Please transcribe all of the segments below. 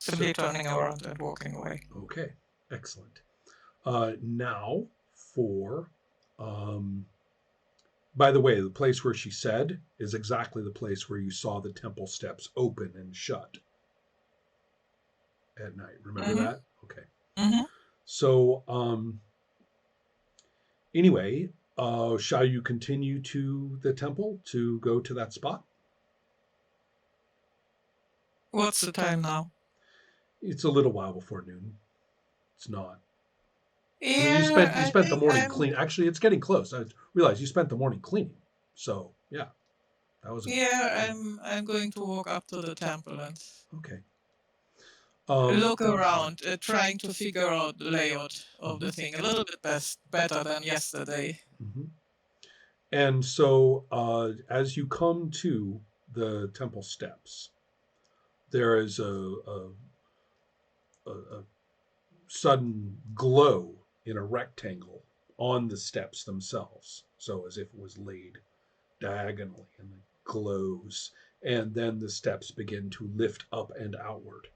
simply turning around and walking away. Okay, excellent. Now for, um, by the way, the place where she said is exactly the place where you saw the temple steps open and shut at night. Remember Mm-hmm. that? Okay. Mm-hmm. So, anyway, shall you continue to the temple to go to that spot? What's the time now? It's a little while before noon. It's not. I mean, Yeah, you I spent the think morning I'm. clean. Actually, it's getting close. I realize you spent the morning cleaning. So yeah, that was a Yeah, yeah. I'm going to walk up to the temple and Okay. look around, trying to figure out the layout of the Mhm, thing a little bit better than yesterday. mhm. And so, as you come to the temple steps, there is a sudden glow in a rectangle on the steps themselves. So, as if it was laid diagonally and it glows. And then the steps begin to lift up and outward.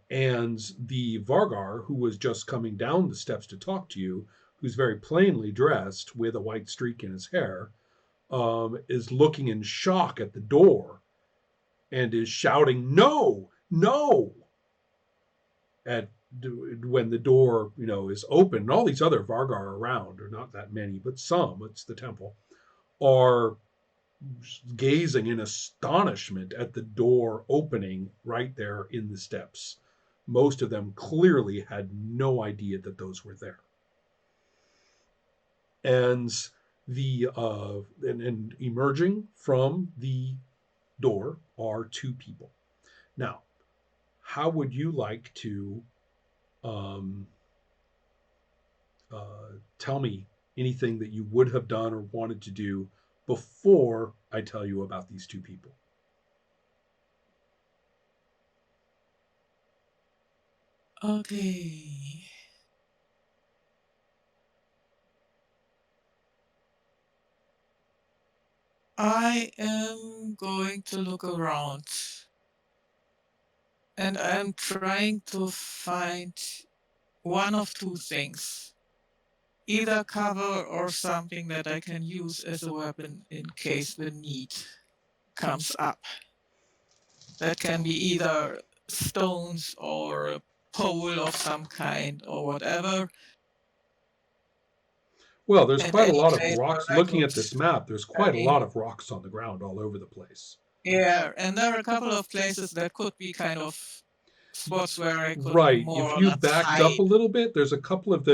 And the Vargar, who was just coming down the steps to talk to you, who's very plainly dressed with a white streak in his hair, is looking in shock at the door and is shouting, "No, no!" at when the door, is open. And all these other Vargar around, or not that many, but some, it's the temple, are gazing in astonishment at the door opening right there in the steps. Most of them clearly had no idea that those were there. And and emerging from the door are two people. Now, how would you like to um, tell me anything that you would have done or wanted to do before I tell you about these two people? Okay. I am going to look around and I'm trying to find one of two things. Either cover or something that I can use as a weapon in case the need comes up. That can be either stones or a pole of some kind or whatever. Well, there's And quite a any lot of place where rocks. I Looking could, at this map, there's I quite a mean, lot of rocks on the ground all over the place. yeah, and there are a couple of places that could be kind of spots where I could Right. more If or you less backed up hide. a little bit, there's a couple of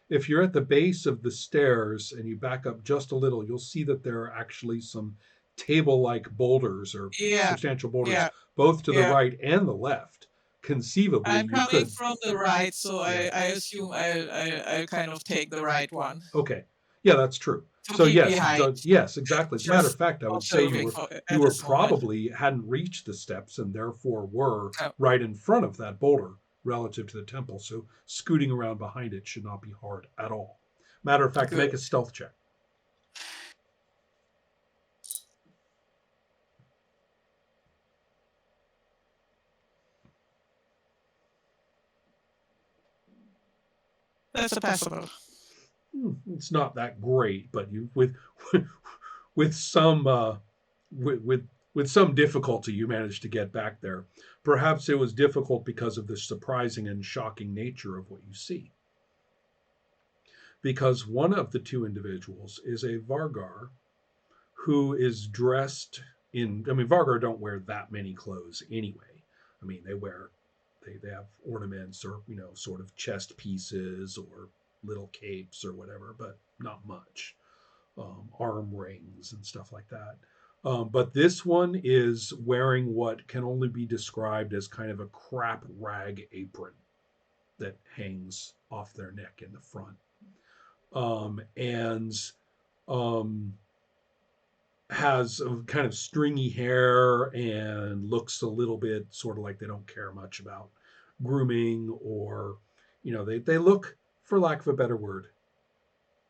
if you're at the base of the stairs and you back up just a little, you'll see that there are actually some table like boulders or Yeah, substantial boulders, yeah, both to the yeah. right and the left. Conceivably, I'm you coming could, from the right, so yeah. I assume I'll kind of take the right one Okay. Yeah, that's true. to So keep yes, behind, yes, exactly. As a matter of just fact, I would say observing for you at were this moment. probably hadn't reached the steps and therefore were Oh, right in front of that boulder relative to the temple. So scooting around behind it should not be hard at all. Matter of fact, good. make a stealth check. That's a passable. It's not that great, but you with some with some difficulty you managed to get back there. Perhaps it was difficult because of the surprising and shocking nature of what you see. Because one of the two individuals is a Vargar who is dressed in. I mean, Vargar don't wear that many clothes anyway. I mean, they have ornaments or sort of chest pieces or little capes or whatever, but not much. Arm rings and stuff like that. But this one is wearing what can only be described as kind of a crap rag apron that hangs off their neck in the front. And um, has a kind of stringy hair and looks a little bit sort of like they don't care much about grooming or, they look, for lack of a better word,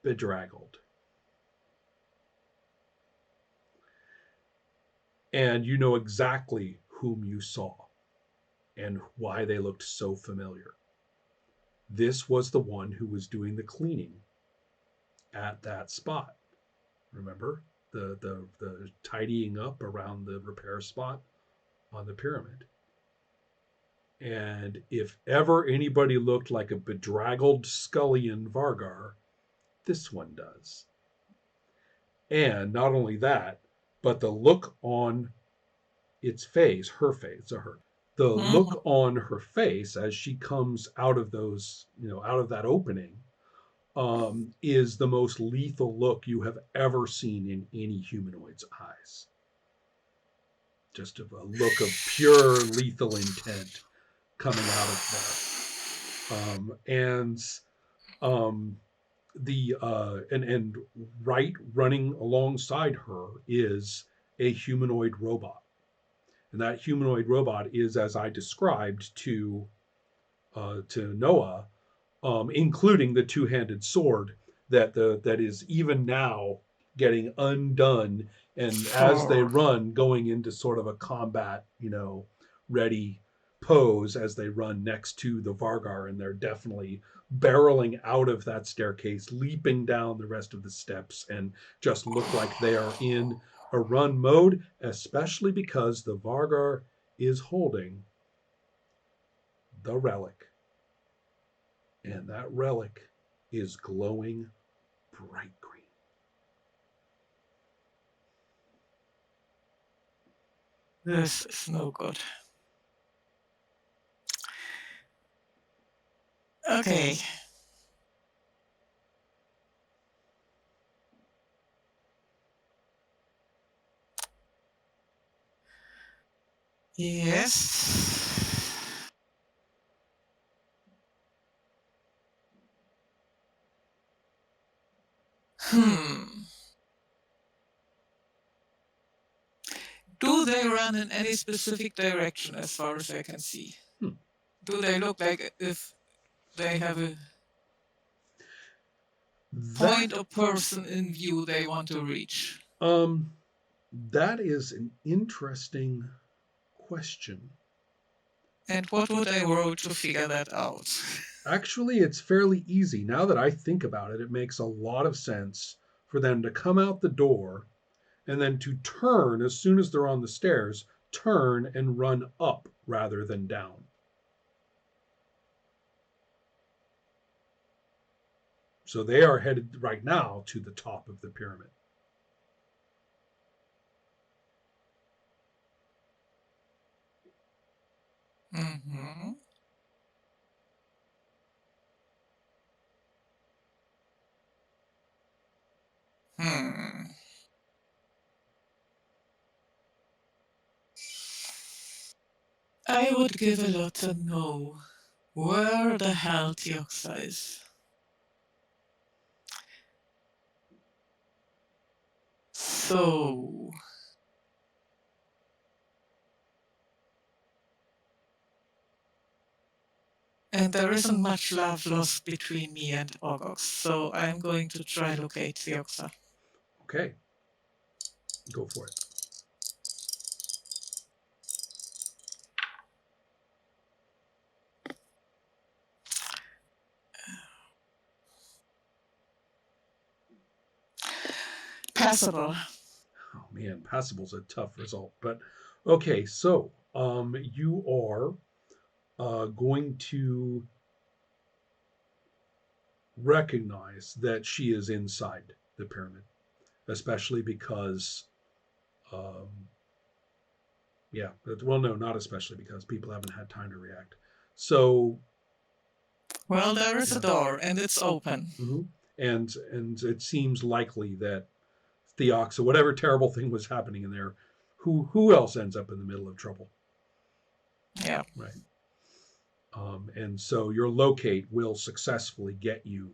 bedraggled. And you know exactly whom you saw. and why they looked so familiar. This was the one who was doing the cleaning at that spot. Remember the tidying up around the repair spot on the pyramid. And if ever anybody looked like a bedraggled scullion Vargar, this one does. And not only that, but the look on its face, her face, or her, the Mhm. look on her face as she comes out of those, out of that opening, is the most lethal look you have ever seen in any humanoid's eyes. Just a look of pure lethal intent coming out of there. And um, and right running alongside her is a humanoid robot, and that humanoid robot is as I described to Noah, including the two-handed sword that is even now getting undone, and as they For run, going into sort of a combat, ready pose as they run next to the Vargar, and they're definitely barreling out of that staircase, leaping down the rest of the steps, and just look like they are in a run mode, especially because the Vargar is holding the relic, and that relic is glowing bright green. this is no good. Okay. Yes. Hmm. Do they run in any specific direction as far as I can see? Hmm. Do they look like if they have a That point or person in view they want to reach? um that is an interesting question. And what would I roll to figure that out? Actually, it's fairly easy. Now that I think about it, it makes a lot of sense for them to come out the door and then to turn as soon as they're on the stairs, turn and run up rather than down. So they are headed right now to the top of the pyramid. Mm-hmm. Hmm. I would give a lot to know where the hell Tioxa is. So, and there isn't much love lost between me and Orgox, so I'm going to try locate Tioxa. Okay, go for it. Passable. Oh man, passable's a tough result, but okay. So, you are going to recognize that she is inside the pyramid, especially because, um, yeah, well, no, not especially because people haven't had time to react. So, Well, there is a yeah, door and it's open. hmm and it seems likely that Theox or whatever terrible thing was happening in there, who else ends up in the middle of trouble, Yeah. right? And so your locate will successfully get you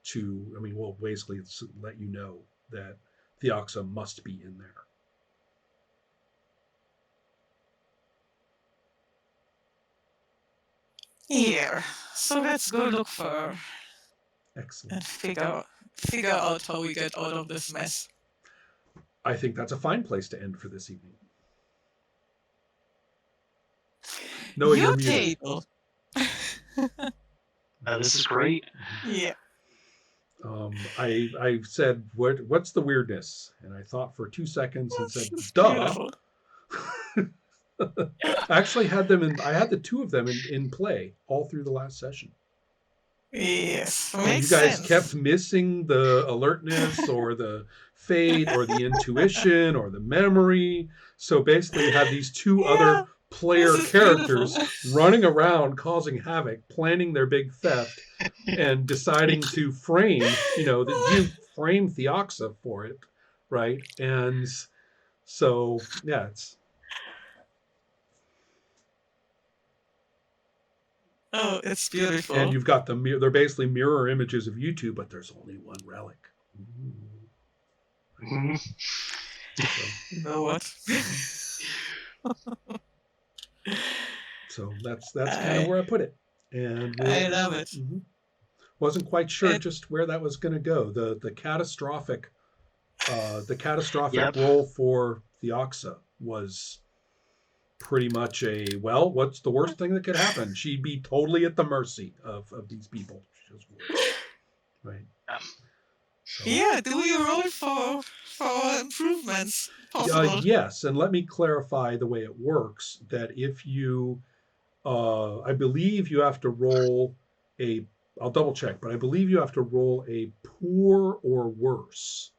to, I mean, well, basically it's let you know that Theoxa must be in there. Here. So let's go look for her and Excellent. figure out how we get out of this mess. I think that's a fine place to end for this evening. Noah, Your you're muted. table. This is great. Yeah. I said, what's the weirdness? And I thought for 2 seconds and said, It's duh. beautiful. I actually had them in. I had the two of them in play all through the last session. Yes, And you makes guys kept sense. missing the alertness or the fate or the intuition or the memory. So basically, you had these two Yeah, other this player is beautiful. characters running around causing havoc, planning their big theft, and deciding to frame, that you frame Theoxa for it, right? And so, yeah, it's. Oh, it's And beautiful. you've got they're basically mirror images of you two, but there's only one relic. Ooh. Mhm. So, You know what? so that's kind of I where I put it, and I love it. wasn't quite sure It just where that was going to go. The catastrophic Yep. role for Theoxa was pretty much a, well, what's the worst thing that could happen? She'd be totally at the mercy of these people. She just would, right? So yeah, do we roll for improvements possible? yes, and let me clarify the way it works. That if you, I believe you have to roll a. I'll double check, but I believe you have to roll a poor or worse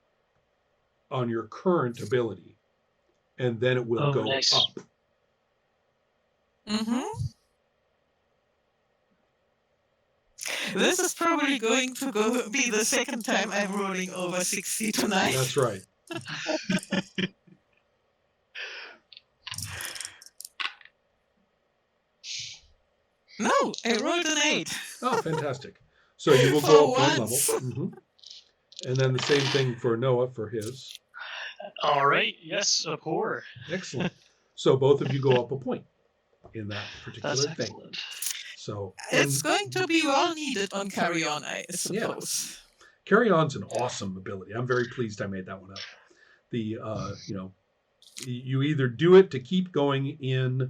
on your current ability, and then it will Oh, go nice. up. Mm-hmm. This is probably going to be the second time I'm rolling over 60 tonight. That's right. No, I rolled an 8. Oh, fantastic. So you will For go up one level. once. And then the same thing for Noah for his. All right. Yes, a pour. Excellent. So both of you go up a point in that particular That's thing. excellent. So It's going to be well needed on Carry On, I suppose. Carry On's an awesome ability. I'm very pleased I made that one up. The you either do it to keep going in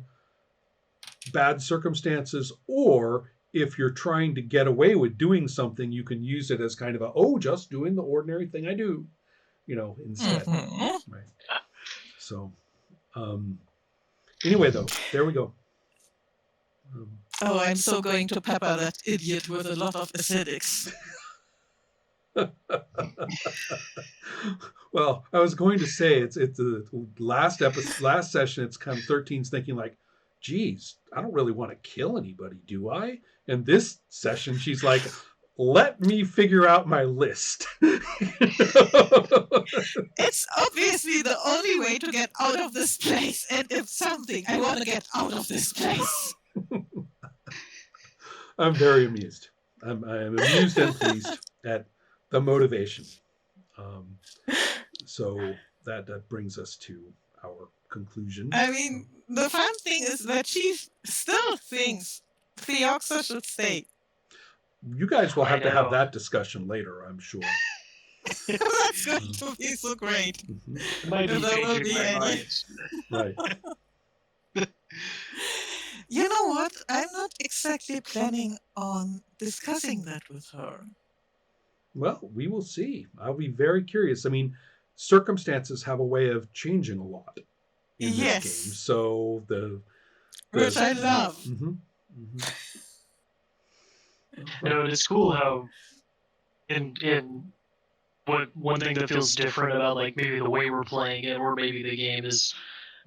bad circumstances, or if you're trying to get away with doing something, you can use it as kind of a, just doing the ordinary thing I do, instead. Mm-hmm. Right. So anyway, though, there we go. Oh, I'm so going to pepper that idiot with a lot of acidics. Well, I was going to say it's the last session. It's kind of 13's thinking like, geez, I don't really want to kill anybody, do I? And this session, she's like, let me figure out my list. It's obviously the only way to get out of this place, and if something, I want to get out of this place. I'm very amused. I am amused and pleased at the motivation. So that brings us to our conclusion. I mean, the fun thing is that she still thinks Theoxa should stay. You guys will have I to have know. that discussion later, I'm sure. That's going to be so great. It might be If there will changing be my any. mind. Right. You know what? I'm not exactly planning on discussing that with her. Well, we will see. I'll be very curious. I mean, circumstances have a way of changing a lot in this Yes. game. So Which I love. No, it's cool how in what one thing that feels different about like maybe the way we're playing it or maybe the game is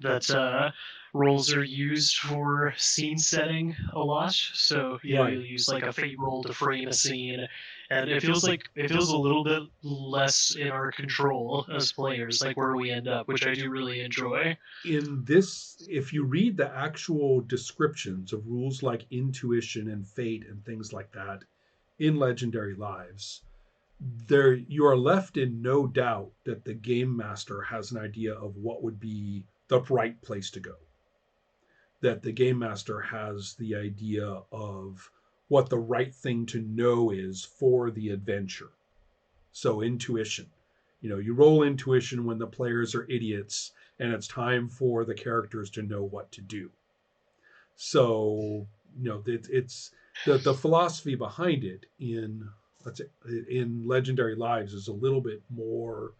that rolls are used for scene setting a lot. So Right. you'll use like a fate roll to frame a scene, and it feels a little bit less in our control as players, like where we end up, which I do really enjoy. In this, if you read the actual descriptions of rules like intuition and fate and things like that in Legendary Lives, there you are left in no doubt that the game master has an idea of what would be the right place to go. That the game master has the idea of what the right thing to know is for the adventure. So intuition. You roll intuition when the players are idiots and it's time for the characters to know what to do. So it's the philosophy behind it in, let's say, in Legendary Lives is a little bit more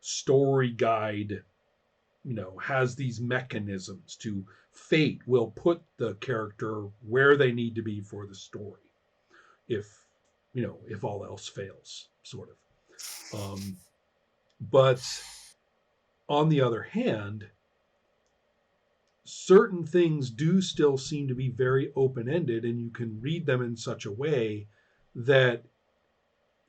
story guide. Has these mechanisms to fate will put the character where they need to be for the story, if if all else fails, sort of. But on the other hand, certain things do still seem to be very open ended, and you can read them in such a way that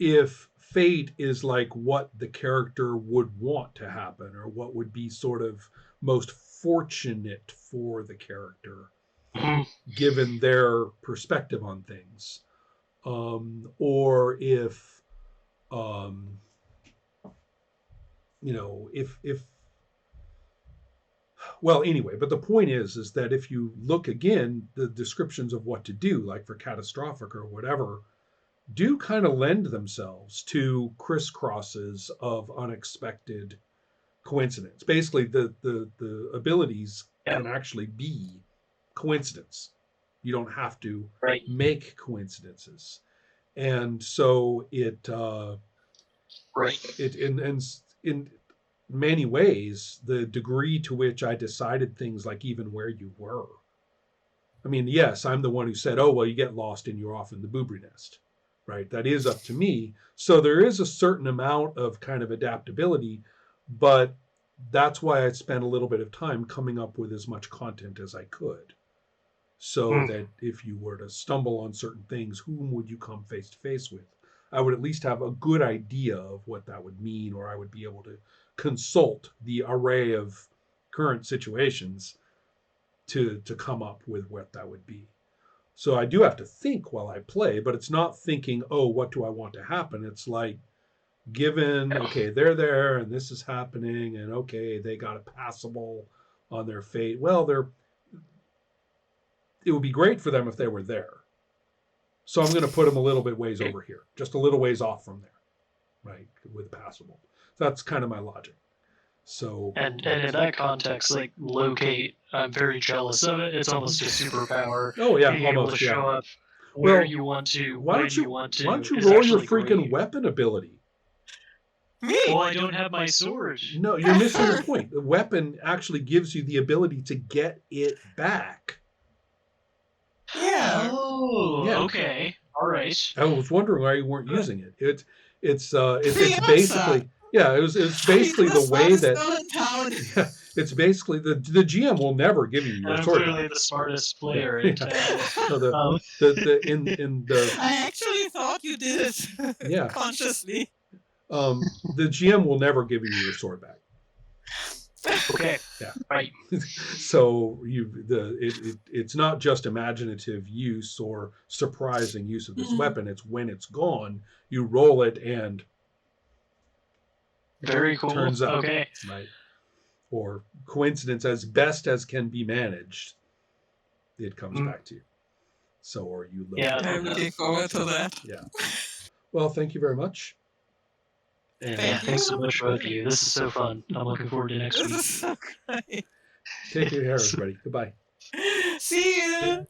if fate is like what the character would want to happen, or what would be sort of most fortunate for the character, Mhm. given their perspective on things, or if um, if well, anyway, but the point is that if you look again, the descriptions of what to do, like for catastrophic or whatever, do kind of lend themselves to crisscrosses of unexpected coincidence. Basically, the abilities Yeah. can actually be coincidence. You don't have to Right. make coincidences, and so Right. it in many ways, the degree to which I decided things, like even where you were. I mean, yes, I'm the one who said, "Oh, well, you get lost and you're off in the boobry nest," right? That is up to me. So there is a certain amount of kind of adaptability, but that's why I spent a little bit of time coming up with as much content as I could, so Mm. that if you were to stumble on certain things, whom would you come face to face with? I would at least have a good idea of what that would mean, or I would be able to consult the array of current situations to come up with what that would be. So I do have to think while I play, but it's not thinking, oh, what do I want to happen? It's like, given, Yeah. okay, they're there and this is happening, and okay, they got a passable on their fate. Well, it would be great for them if they were there. So I'm going to put them a little bit ways over here, just a little ways off from there, right, with passable. That's kind of my logic. So And in that context, like locate, I'm very jealous of it. It's almost a superpower. oh yeah, Being able to almost, yeah. show up where Well, you want to, why when don't you you want why don't to, you is roll your actually freaking great. weapon ability? Me? Well, I don't have my sword. No, you're missing the point. The weapon actually gives you the ability to get it back. Yeah. Oh, Yeah. okay. All right. I was wondering why you weren't using it. It's Fianza. basically, yeah, it's He's basically the the way smartest that, girl in town. yeah, it's basically the GM will never give you And your I'm sword clearly back. the smartest Yeah, player in yeah. town. No, Um, the in the I actually thought you did it yeah, consciously. the GM will never give you your sword back. okay. Yeah. Right. So it's not just imaginative use or surprising use of this weapon. It's when it's gone, you roll it and Very cool. turns up, Okay. right? Or coincidence, as best as can be managed, it comes back to you. So, or you locate Yeah. it. I'm looking forward to that. Yeah. Well, thank you very much. Yeah, Thank thanks so you. much, both of you. This is so fun. I'm looking forward to next This week. is so great. Take care, everybody. Goodbye. See you.